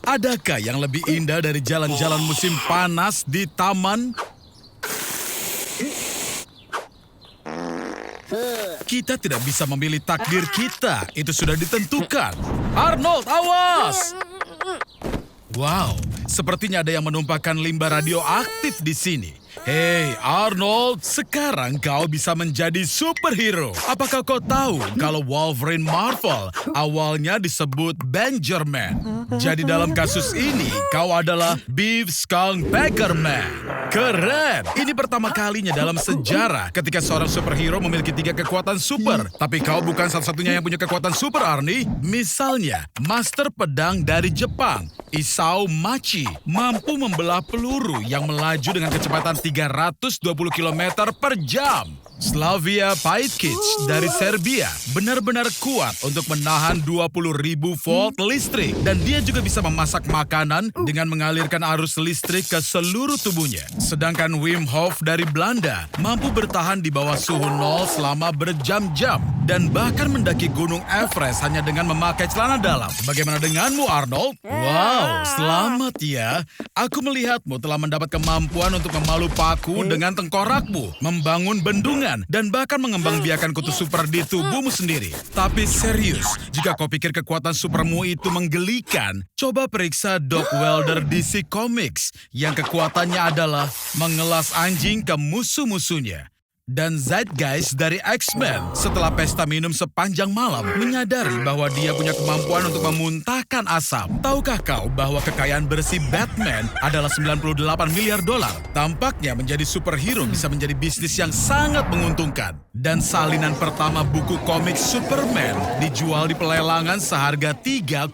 Adakah yang lebih indah dari jalan-jalan musim panas di taman? Kita tidak bisa memilih takdir kita. Itu sudah ditentukan. Arnold, awas! Wow, sepertinya ada yang menumpahkan limbah radioaktif di sini. Hei, Arnold, sekarang kau bisa menjadi superhero. Apakah kau tahu kalau Wolverine Marvel awalnya disebut Benjerman? Jadi dalam kasus ini, kau adalah Beef Skunk Packerman. Keren! Ini pertama kalinya dalam sejarah ketika seorang superhero memiliki 3 kekuatan super. Tapi kau bukan satu-satunya yang punya kekuatan super, Arnie. Misalnya, Master Pedang dari Jepang, Isao Machi, mampu membelah peluru yang melaju dengan kecepatan 320 km per jam. Slavia Pajkic dari Serbia benar-benar kuat untuk menahan 20.000 volt listrik. Dan dia juga bisa memasak makanan dengan mengalirkan arus listrik ke seluruh tubuhnya. Sedangkan Wim Hof dari Belanda mampu bertahan di bawah suhu 0 selama berjam-jam. Dan bahkan mendaki gunung Everest hanya dengan memakai celana dalam. Bagaimana denganmu, Arnold? Wow, selamat ya. Aku melihatmu telah mendapat kemampuan untuk memalu paku dengan tengkorakmu, membangun bendungan, dan bahkan mengembangbiakan kutu super di tubuhmu sendiri. Tapi serius, jika kau pikir kekuatan supermu itu menggelikan, coba periksa Doc Welder DC Comics yang kekuatannya adalah mengelas anjing ke musuh-musuhnya. Dan Zeitgeist dari X-Men setelah pesta minum sepanjang malam menyadari bahwa dia punya kemampuan untuk memuntahkan asap. Tahukah kau bahwa kekayaan bersih Batman adalah 98 miliar dolar? Tampaknya menjadi superhero bisa menjadi bisnis yang sangat menguntungkan. Dan salinan pertama buku komik Superman dijual di pelelangan seharga 3,5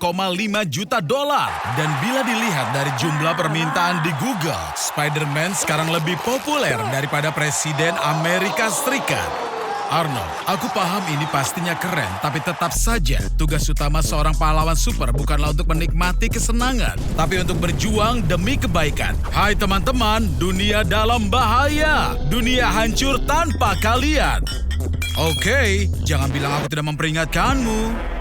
juta dolar. Dan bila dilihat dari jumlah permintaan di Google, Spider-Man sekarang lebih populer daripada Presiden Amerika Serikat. Arnold, aku paham ini pastinya keren, tapi tetap saja tugas utama seorang pahlawan super bukanlah untuk menikmati kesenangan, tapi untuk berjuang demi kebaikan. Hai teman-teman, dunia dalam bahaya. Dunia hancur tanpa kalian. Oke, jangan bilang aku tidak memperingatkanmu.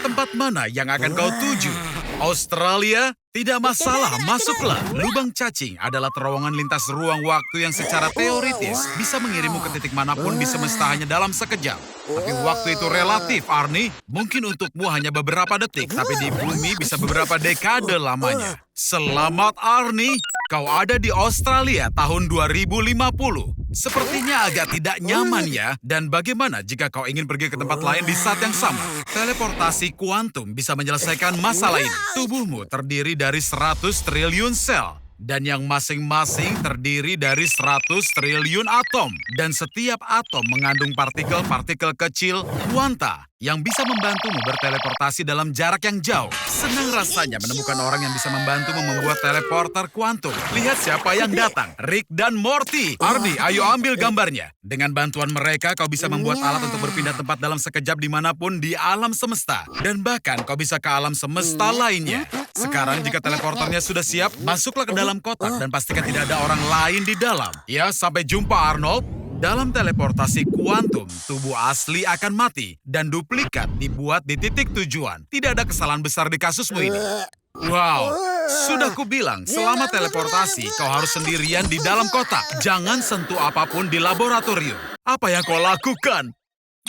Tempat mana yang akan kau tuju? Australia? Tidak masalah, masuklah. Lubang cacing adalah terowongan lintas ruang waktu yang secara teoritis bisa mengirimmu ke titik manapun di semesta hanya dalam sekejap. Tapi waktu itu relatif, Arnie. Mungkin untukmu hanya beberapa detik, tapi di bumi bisa beberapa dekade lamanya. Selamat, Arnie. Kau ada di Australia tahun 2050. Sepertinya agak tidak nyaman ya. Dan bagaimana jika kau ingin pergi ke tempat lain di saat yang sama? Teleportasi kuantum bisa menyelesaikan masalah ini. Tubuhmu terdiri dari 100 triliun sel. Dan yang masing-masing terdiri dari 100 triliun atom. Dan setiap atom mengandung partikel-partikel kecil kuanta yang bisa membantumu berteleportasi dalam jarak yang jauh. Senang rasanya menemukan orang yang bisa membantumu membuat teleporter kuantum. Lihat siapa yang datang, Rick dan Morty. Arnie, ayo ambil gambarnya. Dengan bantuan mereka, kau bisa membuat alat untuk berpindah tempat dalam sekejap dimanapun di alam semesta. Dan bahkan kau bisa ke alam semesta lainnya. Sekarang jika teleporternya sudah siap, masuklah ke dalam kotak dan pastikan tidak ada orang lain di dalam. Ya, sampai jumpa Arnold. Dalam teleportasi kuantum, tubuh asli akan mati dan duplikat dibuat di titik tujuan. Tidak ada kesalahan besar di kasusmu ini. Wow, sudah kubilang, selama teleportasi kau harus sendirian di dalam kotak. Jangan sentuh apapun di laboratorium. Apa yang kau lakukan?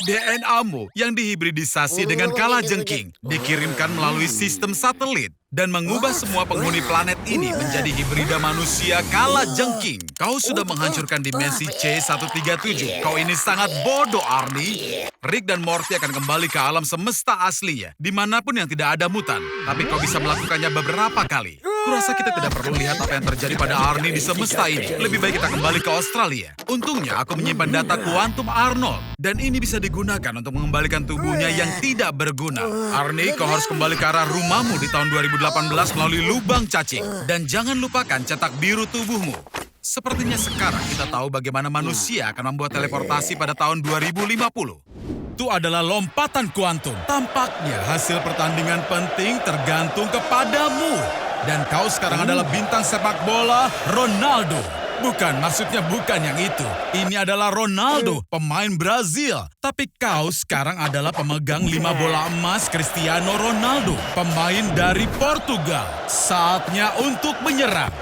DNA-mu yang dihibridisasi dengan kalajengking dikirimkan melalui sistem satelit dan mengubah semua penghuni planet ini menjadi hibrida manusia kalajengking. Kau sudah menghancurkan dimensi C137. Kau ini sangat bodoh, Arnie. Rick dan Morty akan kembali ke alam semesta aslinya, dimanapun yang tidak ada mutan. Tapi kau bisa melakukannya beberapa kali. Kurasa kita tidak perlu lihat apa yang terjadi pada Arnie di semesta ini. Lebih baik kita kembali ke Australia. Untungnya aku menyimpan data kuantum Arnold. Dan ini bisa digunakan untuk mengembalikan tubuhnya yang tidak berguna. Arnie, kau harus kembali ke arah rumahmu di tahun 2018 melalui lubang cacing. Dan jangan lupakan cetak biru tubuhmu. Sepertinya sekarang kita tahu bagaimana manusia akan membuat teleportasi pada tahun 2050. itu adalah lompatan kuantum. Tampaknya hasil pertandingan penting tergantung kepadamu. Dan kau sekarang adalah bintang sepak bola Ronaldo. Bukan, maksudnya bukan yang itu. Ini adalah Ronaldo, pemain Brazil. Tapi kau sekarang adalah pemegang 5 bola emas Cristiano Ronaldo, pemain dari Portugal. Saatnya untuk menyerang.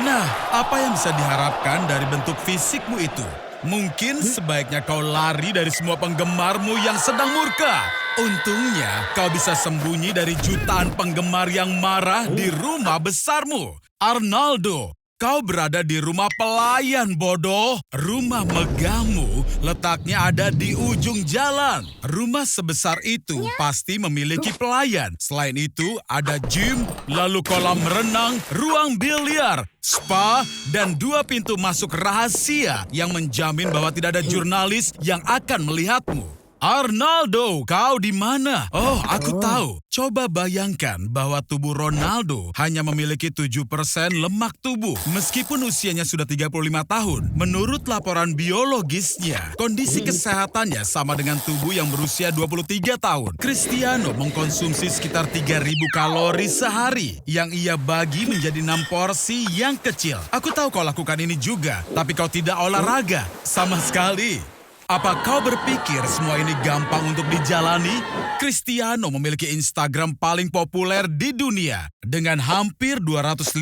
Nah, apa yang bisa diharapkan dari bentuk fisikmu itu? Mungkin sebaiknya kau lari dari semua penggemarmu yang sedang murka. Untungnya, kau bisa sembunyi dari jutaan penggemar yang marah di rumah besarmu. Arnaldo, kau berada di rumah pelayan, bodoh. Rumah megahmu letaknya ada di ujung jalan. Rumah sebesar itu pasti memiliki pelayan. Selain itu, ada gym, lalu kolam renang, ruang biliar, spa, dan 2 pintu masuk rahasia yang menjamin bahwa tidak ada jurnalis yang akan melihatmu. Arnaldo, kau di mana? Oh, aku tahu. Coba bayangkan bahwa tubuh Ronaldo hanya memiliki 7% lemak tubuh. Meskipun usianya sudah 35 tahun, menurut laporan biologisnya, kondisi kesehatannya sama dengan tubuh yang berusia 23 tahun. Cristiano mengkonsumsi sekitar 3.000 kalori sehari, yang ia bagi menjadi 6 porsi yang kecil. Aku tahu kau lakukan ini juga, tapi kau tidak olahraga sama sekali. Apa kau berpikir semua ini gampang untuk dijalani? Cristiano memiliki Instagram paling populer di dunia dengan hampir 250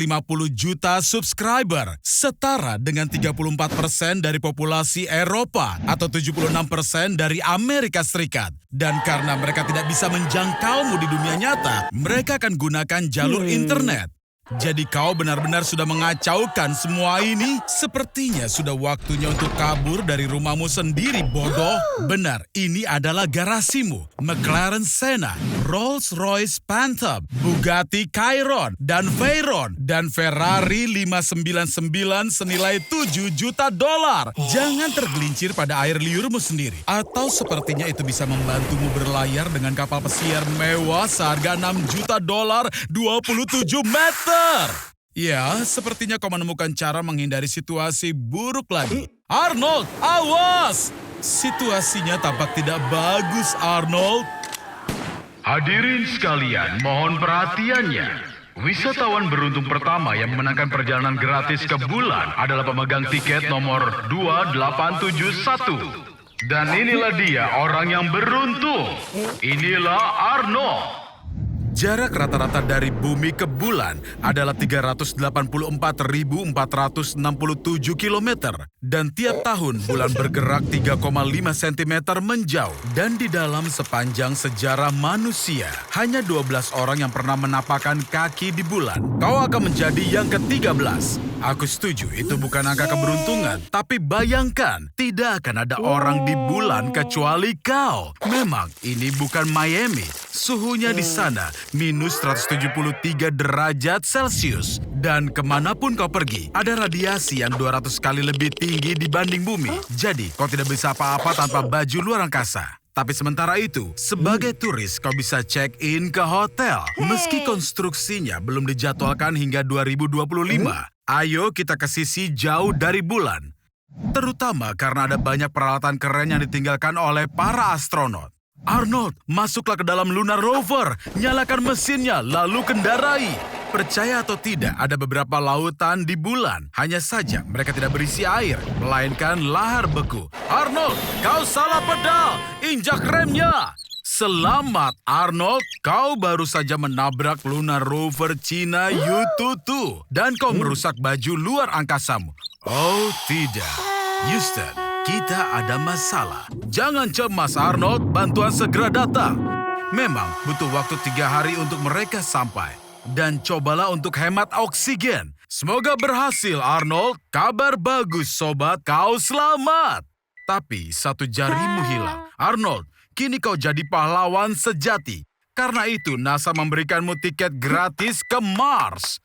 juta subscriber, setara dengan 34% dari populasi Eropa atau 76% dari Amerika Serikat. Dan karena mereka tidak bisa menjangkaumu di dunia nyata, mereka akan gunakan jalur internet. Jadi kau benar-benar sudah mengacaukan semua ini? Sepertinya sudah waktunya untuk kabur dari rumahmu sendiri, bodoh. Benar, ini adalah garasimu. McLaren Senna, Rolls-Royce Phantom, Bugatti Chiron, dan Veyron, dan Ferrari 599 senilai $7 juta. Jangan tergelincir pada air liurmu sendiri. Atau sepertinya itu bisa membantumu berlayar dengan kapal pesiar mewah seharga $6 juta 27 meter. Ya, sepertinya kau menemukan cara menghindari situasi buruk lagi. Arnold, awas! Situasinya tampak tidak bagus, Arnold. Hadirin sekalian, mohon perhatiannya. Wisatawan beruntung pertama yang memenangkan perjalanan gratis ke bulan adalah pemegang tiket nomor 2871. Dan inilah dia orang yang beruntung. Inilah Arnold. Jarak rata-rata dari bumi ke bulan adalah 384.467 km. Dan tiap tahun bulan bergerak 3,5 cm menjauh. Dan di dalam sepanjang sejarah manusia, hanya 12 orang yang pernah menapakkan kaki di bulan. Kau akan menjadi yang ke-13. Aku setuju, itu bukan angka keberuntungan. Tapi bayangkan, tidak akan ada orang di bulan kecuali kau. Memang, ini bukan Miami. Suhunya di sana minus 173 derajat Celcius. Dan kemanapun kau pergi, ada radiasi yang 200 kali lebih tinggi dibanding bumi. Jadi, kau tidak bisa apa-apa tanpa baju luar angkasa. Tapi sementara itu, sebagai turis kau bisa check-in ke hotel. Meski konstruksinya belum dijadwalkan hingga 2025. Ayo kita ke sisi jauh dari bulan. Terutama karena ada banyak peralatan keren yang ditinggalkan oleh para astronot. Arnold, masuklah ke dalam Lunar Rover, nyalakan mesinnya, lalu kendarai. Percaya atau tidak, ada beberapa lautan di bulan. Hanya saja mereka tidak berisi air, melainkan lahar beku. Arnold, kau salah pedal, injak remnya. Selamat, Arnold. Kau baru saja menabrak Lunar Rover Cina Yututu. Dan kau merusak baju luar angkasamu. Oh, tidak. Houston, kita ada masalah. Jangan cemas, Arnold. Bantuan segera datang. Memang butuh waktu 3 hari untuk mereka sampai. Dan cobalah untuk hemat oksigen. Semoga berhasil, Arnold. Kabar bagus, sobat. Kau selamat. Tapi satu jarimu hilang. Arnold, kini kau jadi pahlawan sejati. Karena itu, NASA memberikanmu tiket gratis ke Mars.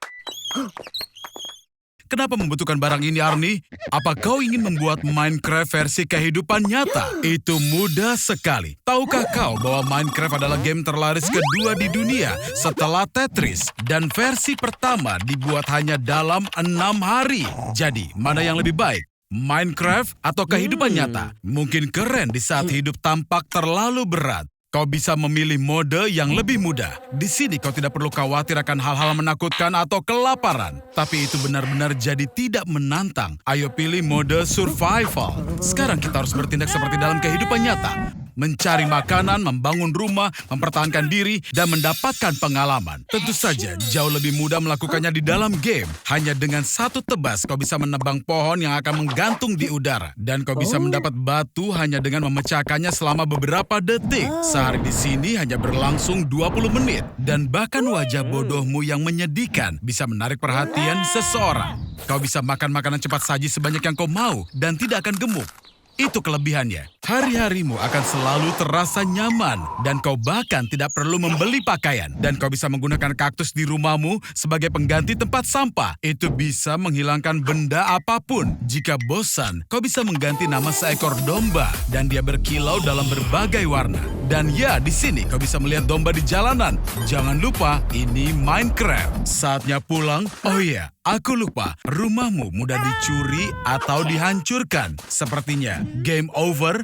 Kenapa membutuhkan barang ini, Arnie? Apa kau ingin membuat Minecraft versi kehidupan nyata? Itu mudah sekali. Tahukah kau bahwa Minecraft adalah game terlaris kedua di dunia setelah Tetris? Dan versi pertama dibuat hanya dalam 6 hari. Jadi, mana yang lebih baik? Minecraft atau kehidupan nyata? Mungkin keren di saat hidup tampak terlalu berat. Kau bisa memilih mode yang lebih mudah. Di sini kau tidak perlu khawatir akan hal-hal menakutkan atau kelaparan. Tapi itu benar-benar jadi tidak menantang. Ayo pilih mode survival. Sekarang kita harus bertindak seperti dalam kehidupan nyata. Mencari makanan, membangun rumah, mempertahankan diri, dan mendapatkan pengalaman. Tentu saja, jauh lebih mudah melakukannya di dalam game. Hanya dengan satu tebas, kau bisa menebang pohon yang akan menggantung di udara. Dan kau bisa mendapat batu hanya dengan memecahkannya selama beberapa detik. Sehari di sini hanya berlangsung 20 menit. Dan bahkan wajah bodohmu yang menyedihkan bisa menarik perhatian seseorang. Kau bisa makan makanan cepat saji sebanyak yang kau mau dan tidak akan gemuk. Itu kelebihannya. Hari-harimu akan selalu terasa nyaman dan kau bahkan tidak perlu membeli pakaian. Dan kau bisa menggunakan kaktus di rumahmu sebagai pengganti tempat sampah. Itu bisa menghilangkan benda apapun. Jika bosan, kau bisa mengganti nama seekor domba dan dia berkilau dalam berbagai warna. Dan ya, di sini kau bisa melihat domba di jalanan. Jangan lupa, ini Minecraft. Saatnya pulang. Oh iya, aku lupa. Rumahmu mudah dicuri atau dihancurkan. Sepertinya game over.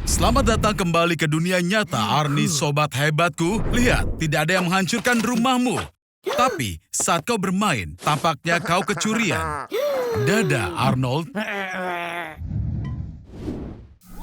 Selamat datang kembali ke dunia nyata, Arnie sobat hebatku. Lihat, tidak ada yang menghancurkan rumahmu. Tapi saat kau bermain, tampaknya kau kecurian. Dadah, Arnold.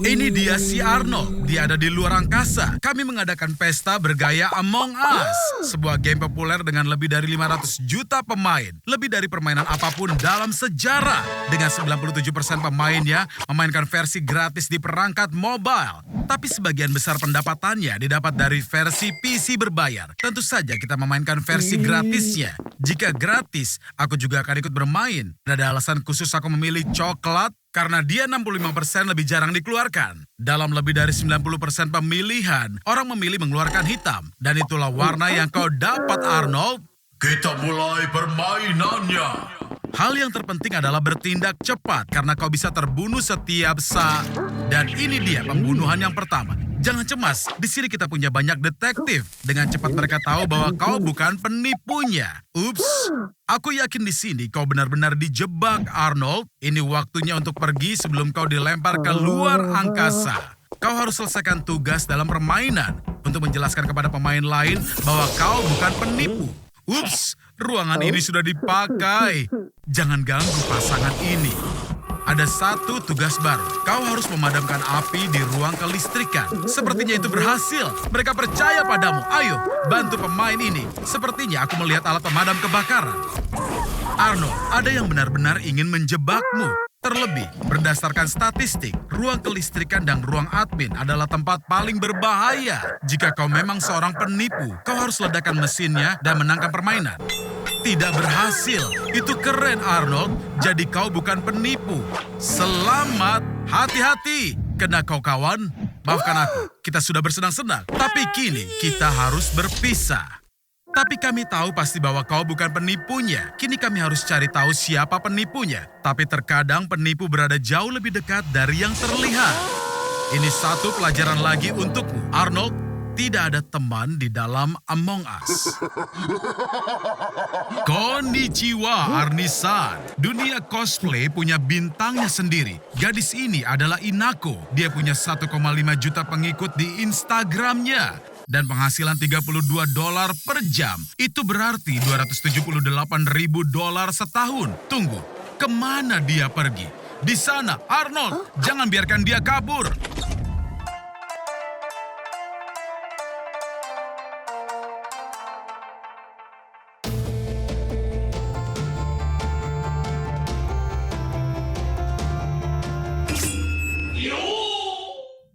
Ini dia si Arnold. Dia ada di luar angkasa. Kami mengadakan pesta bergaya Among Us. Sebuah game populer dengan lebih dari 500 juta pemain. Lebih dari permainan apapun dalam sejarah. Dengan 97% pemainnya memainkan versi gratis di perangkat mobile. Tapi sebagian besar pendapatannya didapat dari versi PC berbayar. Tentu saja kita memainkan versi gratisnya. Jika gratis, aku juga akan ikut bermain. Ada alasan khusus aku memilih coklat. Karena dia 65% lebih jarang dikeluarkan. Dalam lebih dari 90% pemilihan, orang memilih mengeluarkan hitam. Dan itulah warna yang kau dapat, Arnold. Kita mulai permainannya. Hal yang terpenting adalah bertindak cepat karena kau bisa terbunuh setiap saat. Dan ini dia pembunuhan yang pertama. Jangan cemas, di sini kita punya banyak detektif. Dengan cepat mereka tahu bahwa kau bukan penipunya. Ups, aku yakin di sini kau benar-benar dijebak, Arnold. Ini waktunya untuk pergi sebelum kau dilempar ke luar angkasa. Kau harus selesaikan tugas dalam permainan untuk menjelaskan kepada pemain lain bahwa kau bukan penipu. Ups, ruangan ini sudah dipakai. Jangan ganggu pasangan ini. Ada satu tugas baru. Kau harus memadamkan api di ruang kelistrikan. Sepertinya itu berhasil. Mereka percaya padamu. Ayo, bantu pemain ini. Sepertinya aku melihat alat pemadam kebakaran. Arnold, ada yang benar-benar ingin menjebakmu. Terlebih, berdasarkan statistik, ruang kelistrikan dan ruang admin adalah tempat paling berbahaya. Jika kau memang seorang penipu, kau harus ledakan mesinnya dan menangkan permainan. Tidak berhasil. Itu keren, Arnold. Jadi kau bukan penipu. Selamat, hati-hati. Kena kau, kawan. Maafkan aku, kita sudah bersenang-senang. Tapi kini kita harus berpisah. Tapi kami tahu pasti bahwa kau bukan penipunya. Kini kami harus cari tahu siapa penipunya. Tapi terkadang penipu berada jauh lebih dekat dari yang terlihat. Ini satu pelajaran lagi untukmu, Arnold. Tidak ada teman di dalam Among Us. Konnichiwa, Arnie-san. Dunia cosplay punya bintangnya sendiri. Gadis ini adalah Inako. Dia punya 1,5 juta pengikut di Instagramnya. Dan penghasilan $32 per jam. Itu berarti $278.000 setahun. Tunggu, kemana dia pergi? Di sana, Arnold. Jangan biarkan dia kabur.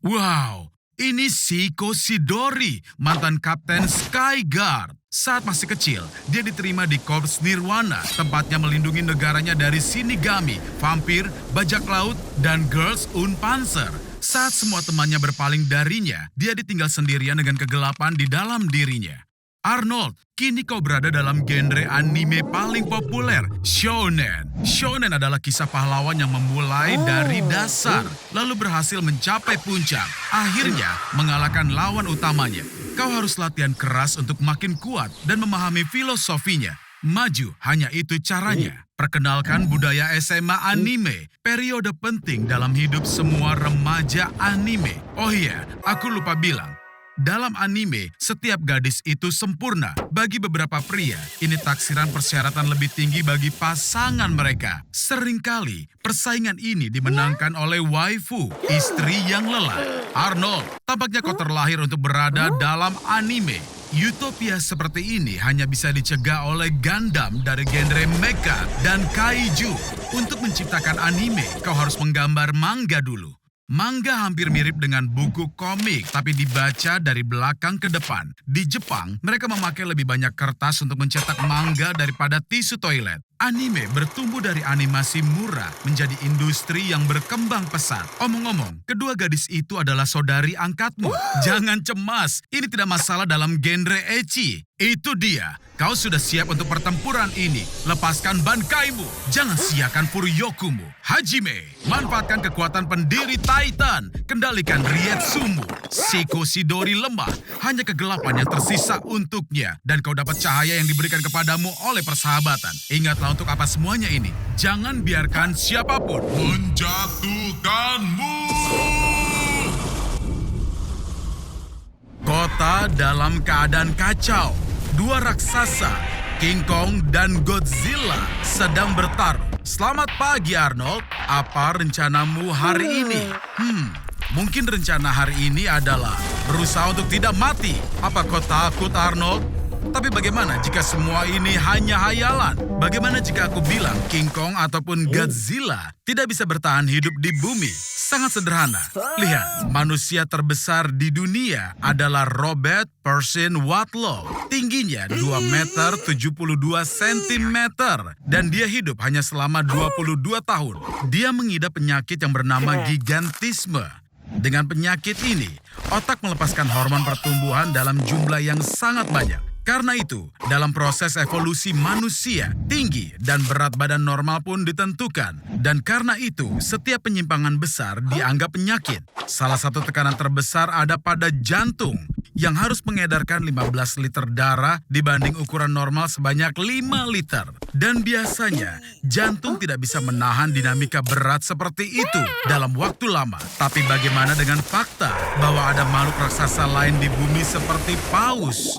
Wow, ini Shiko Shidori, mantan Kapten Skyguard. Saat masih kecil, dia diterima di Korps Nirwana, tempatnya melindungi negaranya dari Shinigami, vampir, bajak laut, dan Girls Unpanzer. Saat semua temannya berpaling darinya, dia ditinggal sendirian dengan kegelapan di dalam dirinya. Arnold, kini kau berada dalam genre anime paling populer, Shonen. Shonen adalah kisah pahlawan yang memulai dari dasar, lalu berhasil mencapai puncak. Akhirnya, mengalahkan lawan utamanya. Kau harus latihan keras untuk makin kuat dan memahami filosofinya. Maju, hanya itu caranya. Perkenalkan budaya SMA anime, periode penting dalam hidup semua remaja anime. Oh iya, aku lupa bilang. Dalam anime, setiap gadis itu sempurna. Bagi beberapa pria, ini taksiran persyaratan lebih tinggi bagi pasangan mereka. Seringkali, persaingan ini dimenangkan oleh waifu, istri yang lelah. Arnold, tampaknya kau terlahir untuk berada dalam anime. Utopia seperti ini hanya bisa dicegah oleh Gundam dari genre mecha dan kaiju. Untuk menciptakan anime, kau harus menggambar manga dulu. Manga hampir mirip dengan buku komik, tapi dibaca dari belakang ke depan. Di Jepang, mereka memakai lebih banyak kertas untuk mencetak manga daripada tisu toilet. Anime bertumbuh dari animasi murah menjadi industri yang berkembang pesat. Omong-omong, kedua gadis itu adalah saudari angkatmu. Jangan cemas, ini tidak masalah dalam genre ecchi. Itu dia, kau sudah siap untuk pertempuran ini. Lepaskan bankaimu, jangan siakan Furyokumu. Hajime, manfaatkan kekuatan pendiri Titan. Kendalikan Rietsumu. Seiko Shidori lemah, hanya kegelapan yang tersisa untuknya. Dan kau dapat cahaya yang diberikan kepadamu oleh persahabatan. Ingatlah untuk apa semuanya ini. Jangan biarkan siapapun menjatuhkanmu. Kota dalam keadaan kacau. Dua raksasa, King Kong dan Godzilla, sedang bertarung. Selamat pagi Arnold, apa rencanamu hari ini? Mungkin rencana hari ini adalah berusaha untuk tidak mati. Apa kau takut Arnold? Tapi bagaimana jika semua ini hanya hayalan? Bagaimana jika aku bilang King Kong ataupun Godzilla tidak bisa bertahan hidup di bumi? Sangat sederhana. Lihat, manusia terbesar di dunia adalah Robert Pershing Wadlow. Tingginya 2 meter 72 sentimeter. Dan dia hidup hanya selama 22 tahun. Dia mengidap penyakit yang bernama gigantisme. Dengan penyakit ini, otak melepaskan hormon pertumbuhan dalam jumlah yang sangat banyak. Karena itu, dalam proses evolusi manusia, tinggi dan berat badan normal pun ditentukan. Dan karena itu, setiap penyimpangan besar dianggap penyakit. Salah satu tekanan terbesar ada pada jantung, yang harus mengedarkan 15 liter darah dibanding ukuran normal sebanyak 5 liter. Dan biasanya, jantung tidak bisa menahan dinamika berat seperti itu dalam waktu lama. Tapi bagaimana dengan fakta bahwa ada makhluk raksasa lain di bumi seperti paus?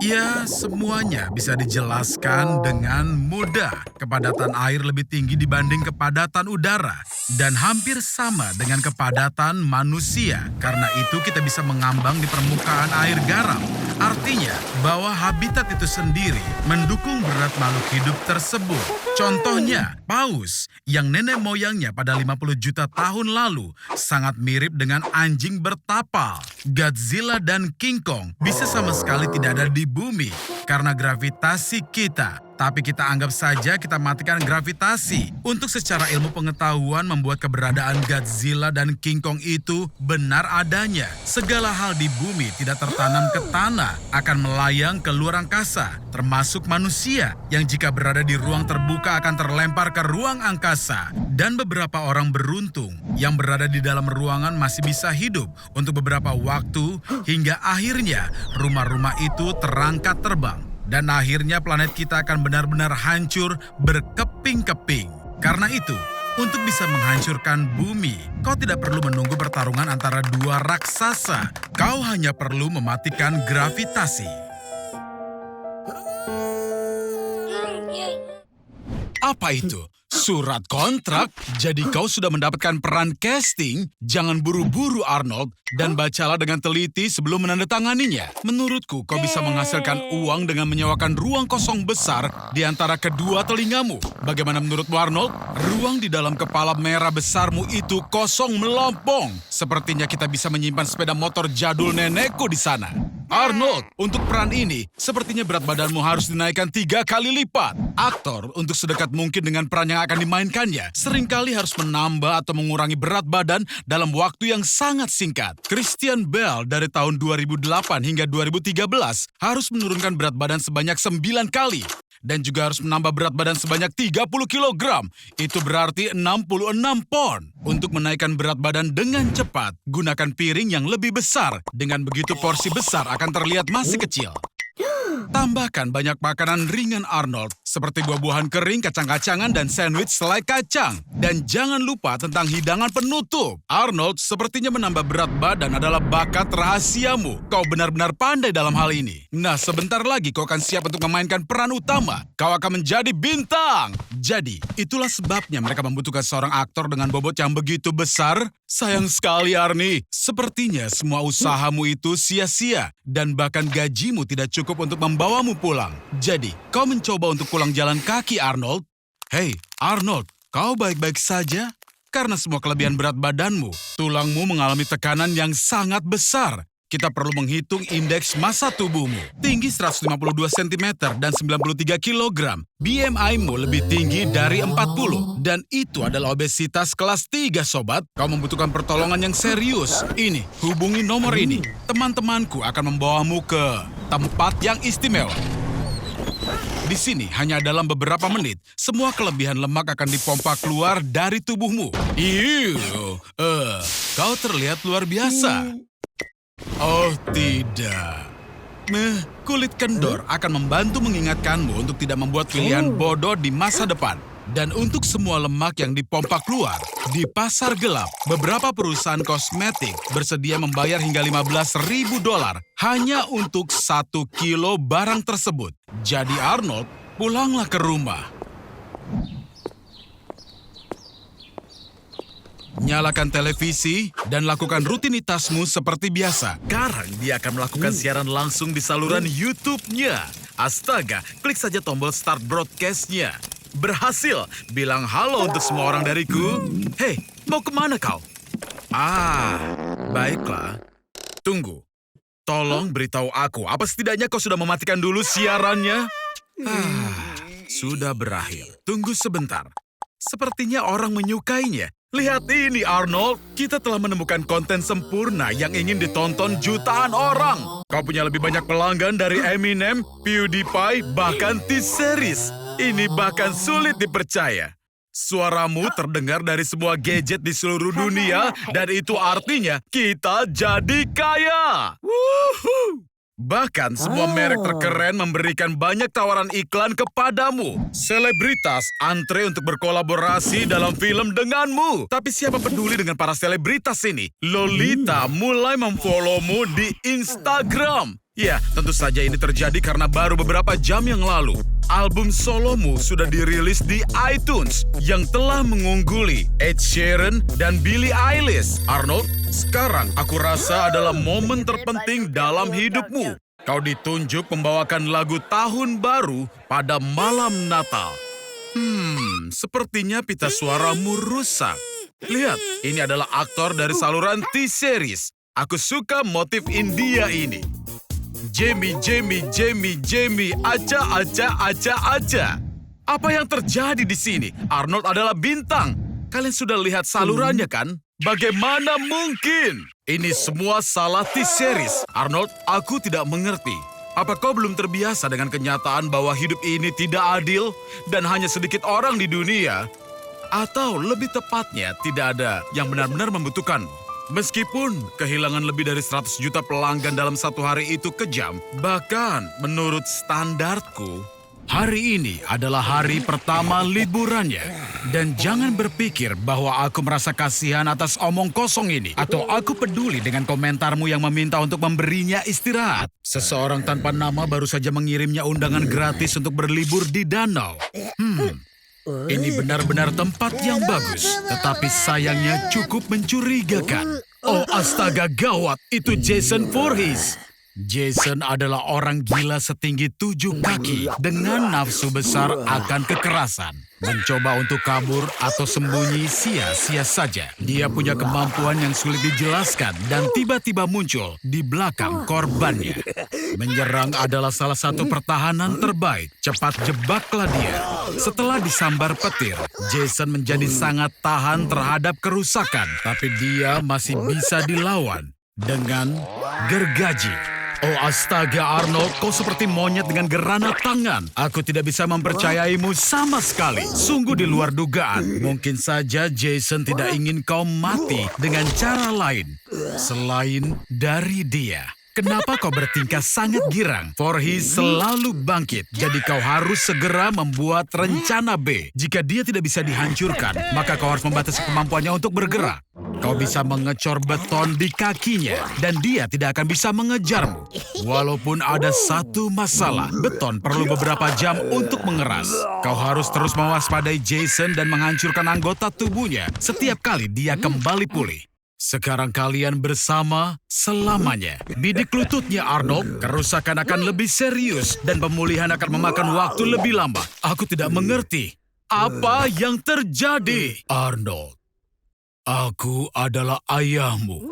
Ya, semuanya bisa dijelaskan dengan mudah. Kepadatan air lebih tinggi dibanding kepadatan udara. Dan hampir sama dengan kepadatan manusia. Karena itu kita bisa mengambang di permukaan air garam. Artinya bahwa habitat itu sendiri mendukung berat makhluk hidup tersebut. Contohnya, paus yang nenek moyangnya pada 50 juta tahun lalu sangat mirip dengan anjing bertapal. Godzilla dan King Kong bisa sama sekali tidak ada di bumi karena gravitasi kita. Tapi kita anggap saja kita matikan gravitasi. Untuk secara ilmu pengetahuan membuat keberadaan Godzilla dan King Kong itu benar adanya. Segala hal di bumi tidak tertanam ke tanah, akan melayang ke luar angkasa. Termasuk manusia yang jika berada di ruang terbuka akan terlempar ke ruang angkasa. Dan beberapa orang beruntung yang berada di dalam ruangan masih bisa hidup untuk beberapa waktu hingga akhirnya rumah-rumah itu terangkat terbang. Dan akhirnya planet kita akan benar-benar hancur berkeping-keping. Karena itu, untuk bisa menghancurkan bumi, kau tidak perlu menunggu pertarungan antara dua raksasa. Kau hanya perlu mematikan gravitasi. Apa itu? Surat kontrak? Jadi kau sudah mendapatkan peran casting? Jangan buru-buru Arnold, dan bacalah dengan teliti sebelum menandatanganinya. Menurutku kau bisa menghasilkan uang dengan menyewakan ruang kosong besar di antara kedua telingamu. Bagaimana menurutmu Arnold? Ruang di dalam kepala merah besarmu itu kosong melompong. Sepertinya kita bisa menyimpan sepeda motor jadul nenekku di sana. Arnold, untuk peran ini, sepertinya berat badanmu harus dinaikkan 3 kali lipat. Aktor, untuk sedekat mungkin dengan peran yang akan dimainkannya, seringkali harus menambah atau mengurangi berat badan dalam waktu yang sangat singkat. Christian Bale dari tahun 2008 hingga 2013 harus menurunkan berat badan sebanyak 9 kali. Dan juga harus menambah berat badan sebanyak 30 kg. Itu berarti 66 pon. Untuk menaikkan berat badan dengan cepat, gunakan piring yang lebih besar. Dengan begitu porsi besar akan terlihat masih kecil. Tambahkan banyak makanan ringan Arnold, seperti buah-buahan kering, kacang-kacangan, dan sandwich selai kacang. Dan jangan lupa tentang hidangan penutup. Arnold sepertinya menambah berat badan adalah bakat rahasiamu. Kau benar-benar pandai dalam hal ini. Nah, sebentar lagi kau akan siap untuk memainkan peran utama. Kau akan menjadi bintang. Jadi, itulah sebabnya mereka membutuhkan seorang aktor dengan bobot yang begitu besar. Sayang sekali, Arnie. Sepertinya semua usahamu itu sia-sia. Dan bahkan gajimu tidak cukup untuk membawamu pulang. Jadi, kau mencoba untuk pulang jalan kaki, Arnold. Hei, Arnold, kau baik-baik saja? Karena semua kelebihan berat badanmu, tulangmu mengalami tekanan yang sangat besar. Kita perlu menghitung indeks massa tubuhmu. Tinggi 152 cm dan 93 kg. BMI-mu lebih tinggi dari 40. Dan itu adalah obesitas kelas 3, sobat. Kau membutuhkan pertolongan yang serius. Ini, hubungi nomor ini. Teman-temanku akan membawamu ke tempat yang istimewa. Di sini, hanya dalam beberapa menit, semua kelebihan lemak akan dipompa keluar dari tubuhmu. Kau terlihat luar biasa. Oh tidak. Kulit kendor akan membantu mengingatkanmu untuk tidak membuat pilihan bodoh di masa depan. Dan untuk semua lemak yang dipompa keluar, di pasar gelap, beberapa perusahaan kosmetik bersedia membayar hingga $15.000 hanya untuk 1 kilo barang tersebut. Jadi Arnold, pulanglah ke rumah. Nyalakan televisi dan lakukan rutinitasmu seperti biasa. Sekarang dia akan melakukan siaran langsung di saluran YouTube-nya. Astaga, klik saja tombol start broadcast-nya. Berhasil, bilang halo untuk semua orang dariku. Hei, mau kemana kau? Baiklah. Tunggu, tolong beritahu aku, apa setidaknya kau sudah mematikan dulu siarannya? Sudah berakhir. Tunggu sebentar. Sepertinya orang menyukainya. Lihat ini, Arnold. Kita telah menemukan konten sempurna yang ingin ditonton jutaan orang. Kau punya lebih banyak pelanggan dari Eminem, PewDiePie, bahkan T-Series. Ini bahkan sulit dipercaya. Suaramu terdengar dari semua gadget di seluruh dunia, dan itu artinya kita jadi kaya. Woohoo! Bahkan semua merek terkeren memberikan banyak tawaran iklan kepadamu. Selebritas antre untuk berkolaborasi dalam film denganmu. Tapi siapa peduli dengan para selebritas ini? Lolita mulai memfollowmu di Instagram. Ya, tentu saja ini terjadi karena baru beberapa jam yang lalu, album solomu sudah dirilis di iTunes yang telah mengungguli Ed Sheeran dan Billie Eilish. Arnold, sekarang aku rasa adalah momen terpenting dalam hidupmu. Kau ditunjuk membawakan lagu tahun baru pada malam Natal. Sepertinya pita suaramu rusak. Lihat, ini adalah aktor dari saluran T-Series. Aku suka motif India ini. Jamie, aca. Apa yang terjadi di sini? Arnold adalah bintang. Kalian sudah lihat salurannya kan? Bagaimana mungkin? Ini semua salah T-Series. Arnold, aku tidak mengerti. Apa kau belum terbiasa dengan kenyataan bahwa hidup ini tidak adil dan hanya sedikit orang di dunia? Atau lebih tepatnya, tidak ada yang benar-benar membutuhkanmu? Meskipun kehilangan lebih dari 100 juta pelanggan dalam satu hari itu kejam, bahkan menurut standarku, hari ini adalah hari pertama liburannya. Dan jangan berpikir bahwa aku merasa kasihan atas omong kosong ini, atau aku peduli dengan komentarmu yang meminta untuk memberinya istirahat. Seseorang tanpa nama baru saja mengirimnya undangan gratis untuk berlibur di danau. Ini benar-benar tempat yang bagus, tetapi sayangnya cukup mencurigakan. Oh astaga gawat, itu Jason Voorhees. Jason adalah orang gila setinggi 7 kaki dengan nafsu besar akan kekerasan. Mencoba untuk kabur atau sembunyi sia-sia saja. Dia punya kemampuan yang sulit dijelaskan dan tiba-tiba muncul di belakang korbannya. Menyerang adalah salah satu pertahanan terbaik. Cepat jebaklah dia. Setelah disambar petir, Jason menjadi sangat tahan terhadap kerusakan. Tapi dia masih bisa dilawan dengan gergaji. Oh astaga Arnold, kau seperti monyet dengan geranat tangan. Aku tidak bisa mempercayaimu sama sekali. Sungguh di luar dugaan. Mungkin saja Jason tidak ingin kau mati dengan cara lain selain dari dia. Kenapa kau bertingkah sangat girang? Voorhees selalu bangkit, jadi kau harus segera membuat rencana B. Jika dia tidak bisa dihancurkan, maka kau harus membatasi kemampuannya untuk bergerak. Kau bisa mengecor beton di kakinya, dan dia tidak akan bisa mengejarmu. Walaupun ada satu masalah, beton perlu beberapa jam untuk mengeras. Kau harus terus mewaspadai Jason dan menghancurkan anggota tubuhnya setiap kali dia kembali pulih. Sekarang kalian bersama selamanya. Bidik lututnya Arnold, kerusakan akan lebih serius dan pemulihan akan memakan waktu lebih lama. Aku tidak mengerti. Apa yang terjadi? Arnold, aku adalah ayahmu.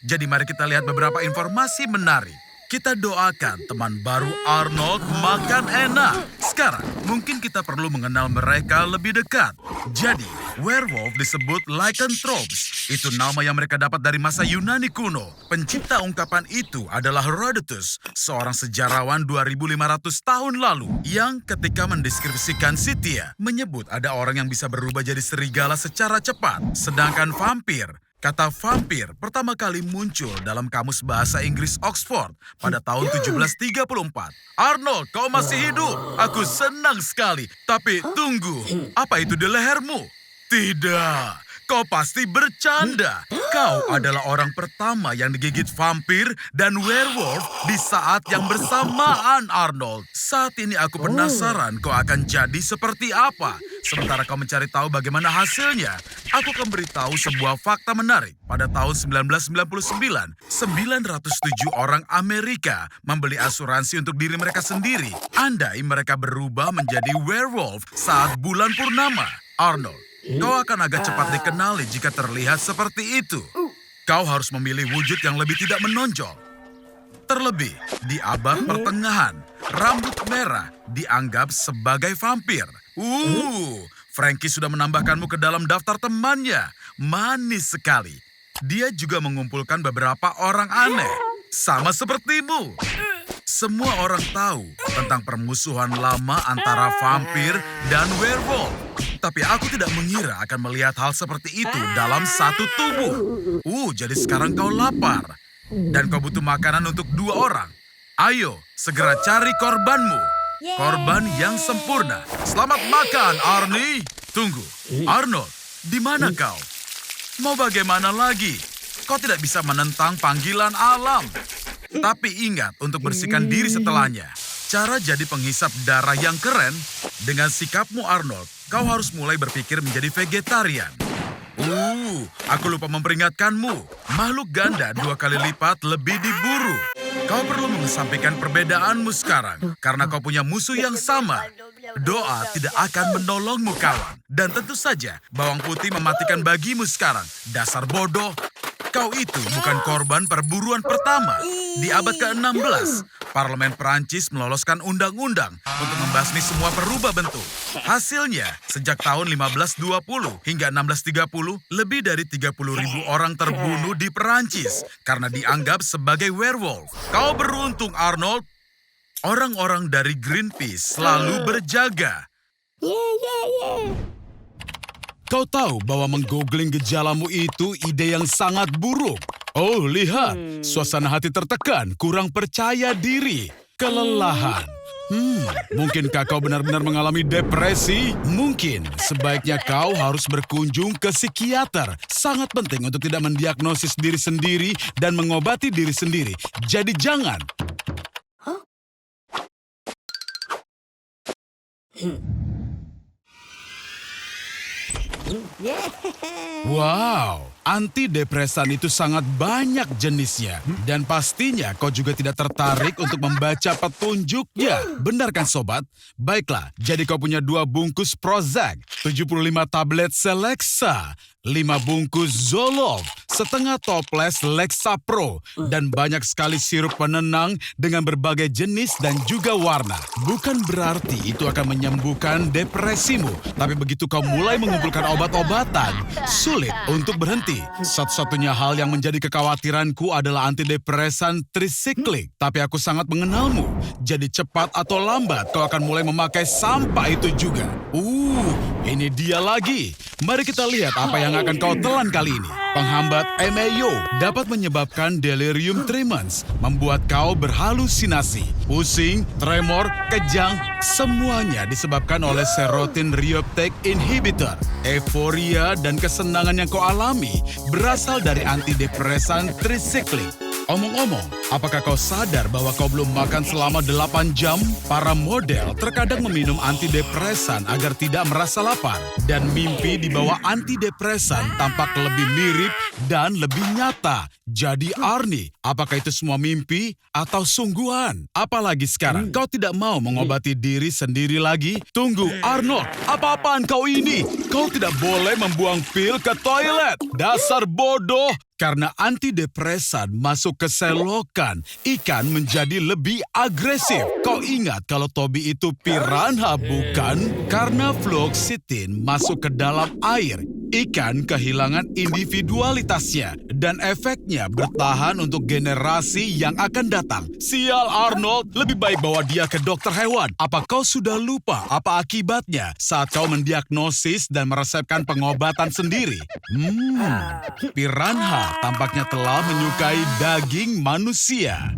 Jadi mari kita lihat beberapa informasi menarik. Kita doakan teman baru Arnold makan enak. Sekarang, mungkin kita perlu mengenal mereka lebih dekat. Jadi, werewolf disebut lycanthropes. Itu nama yang mereka dapat dari masa Yunani kuno. Pencipta ungkapan itu adalah Herodotus, seorang sejarawan 2500 tahun lalu, yang ketika mendeskripsikan Scythia, menyebut ada orang yang bisa berubah jadi serigala secara cepat. Sedangkan vampir, kata vampir pertama kali muncul dalam Kamus Bahasa Inggris Oxford pada tahun 1734. Arnold, kau masih hidup. Aku senang sekali. Tapi tunggu, apa itu di lehermu? Tidak, kau pasti bercanda. Kau adalah orang pertama yang digigit vampir dan werewolf di saat yang bersamaan, Arnold. Saat ini aku penasaran kau akan jadi seperti apa. Sementara kau mencari tahu bagaimana hasilnya, aku akan beritahu sebuah fakta menarik. Pada tahun 1999, 907 orang Amerika membeli asuransi untuk diri mereka sendiri. Andai mereka berubah menjadi werewolf saat bulan purnama. Arnold, kau akan agak cepat dikenali jika terlihat seperti itu. Kau harus memilih wujud yang lebih tidak menonjol. Terlebih, di abad pertengahan, rambut merah dianggap sebagai vampir. Frankie sudah menambahkanmu ke dalam daftar temannya. Manis sekali. Dia juga mengumpulkan beberapa orang aneh. Sama sepertimu. Semua orang tahu tentang permusuhan lama antara vampir dan werewolf. Tapi aku tidak mengira akan melihat hal seperti itu dalam satu tubuh. Jadi sekarang kau lapar. Dan kau butuh makanan untuk 2 orang. Ayo, segera cari korbanmu. Korban yang sempurna. Selamat makan, Arnie. Tunggu, Arnold, di mana kau? Mau bagaimana lagi? Kau tidak bisa menentang panggilan alam. Tapi ingat untuk bersihkan diri setelahnya. Cara jadi penghisap darah yang keren, dengan sikapmu Arnold, kau harus mulai berpikir menjadi vegetarian. Aku lupa memperingatkanmu. Makhluk ganda 2 kali lipat lebih diburu. Kau perlu mengesampingkan perbedaanmu sekarang, karena kau punya musuh yang sama. Doa tidak akan menolongmu, kawan. Dan tentu saja, bawang putih mematikan bagimu sekarang. Dasar bodoh. Kau itu bukan korban perburuan pertama. Di abad ke-16, Parlemen Perancis meloloskan undang-undang untuk membasmi semua perubah bentuk. Hasilnya, sejak tahun 1520 hingga 1630, lebih dari 30.000 orang terbunuh di Perancis karena dianggap sebagai werewolf. Kau beruntung, Arnold. Orang-orang dari Greenpeace selalu berjaga. Kau tahu bahwa menggoogling gejalamu itu ide yang sangat buruk. Oh, lihat. Suasana hati tertekan, kurang percaya diri, kelelahan. Mungkinkah kau benar-benar mengalami depresi? Mungkin sebaiknya kau harus berkunjung ke psikiater. Sangat penting untuk tidak mendiagnosis diri sendiri dan mengobati diri sendiri. Jadi jangan. Wow, antidepresan itu sangat banyak jenisnya. Dan pastinya kau juga tidak tertarik untuk membaca petunjuknya. Benar kan sobat? Baiklah, jadi kau punya 2 bungkus Prozac, 75 tablet Celexa, 5 bungkus Zoloft, setengah toples Lexapro, dan banyak sekali sirup penenang dengan berbagai jenis dan juga warna. Bukan berarti itu akan menyembuhkan depresimu, tapi begitu kau mulai mengumpulkan obat-obatan, sulit untuk berhenti. Satu-satunya hal yang menjadi kekhawatiranku adalah antidepresan trisiklik, tapi aku sangat mengenalmu. Jadi cepat atau lambat kau akan mulai memakai sampah itu juga. Ini dia lagi. Mari kita lihat apa yang akan kau telan kali ini. Penghambat MAO dapat menyebabkan delirium tremens, membuat kau berhalusinasi, pusing, tremor, kejang, semuanya disebabkan oleh serotonin reuptake inhibitor. Euforia dan kesenangan yang kau alami berasal dari antidepresan trisiklik. Omong-omong, apakah kau sadar bahwa kau belum makan selama 8 jam? Para model terkadang meminum antidepresan agar tidak merasa lapar. Dan mimpi di bawah antidepresan tampak lebih mirip dan lebih nyata. Jadi Arnie, apakah itu semua mimpi atau sungguhan? Apalagi sekarang, kau tidak mau mengobati diri sendiri lagi? Tunggu, Arnold, apa-apaan kau ini? Kau tidak boleh membuang pil ke toilet. Dasar bodoh! Karena antidepresan masuk ke selokan, ikan menjadi lebih agresif. Kau ingat kalau Toby itu piranha, bukan? Karena fluoxetine masuk ke dalam air, ikan kehilangan individualitasnya dan efeknya bertahan untuk generasi yang akan datang. Sial Arnold, lebih baik bawa dia ke dokter hewan. Apa kau sudah lupa apa akibatnya saat kau mendiagnosis dan meresepkan pengobatan sendiri? Piranha tampaknya telah menyukai daging manusia.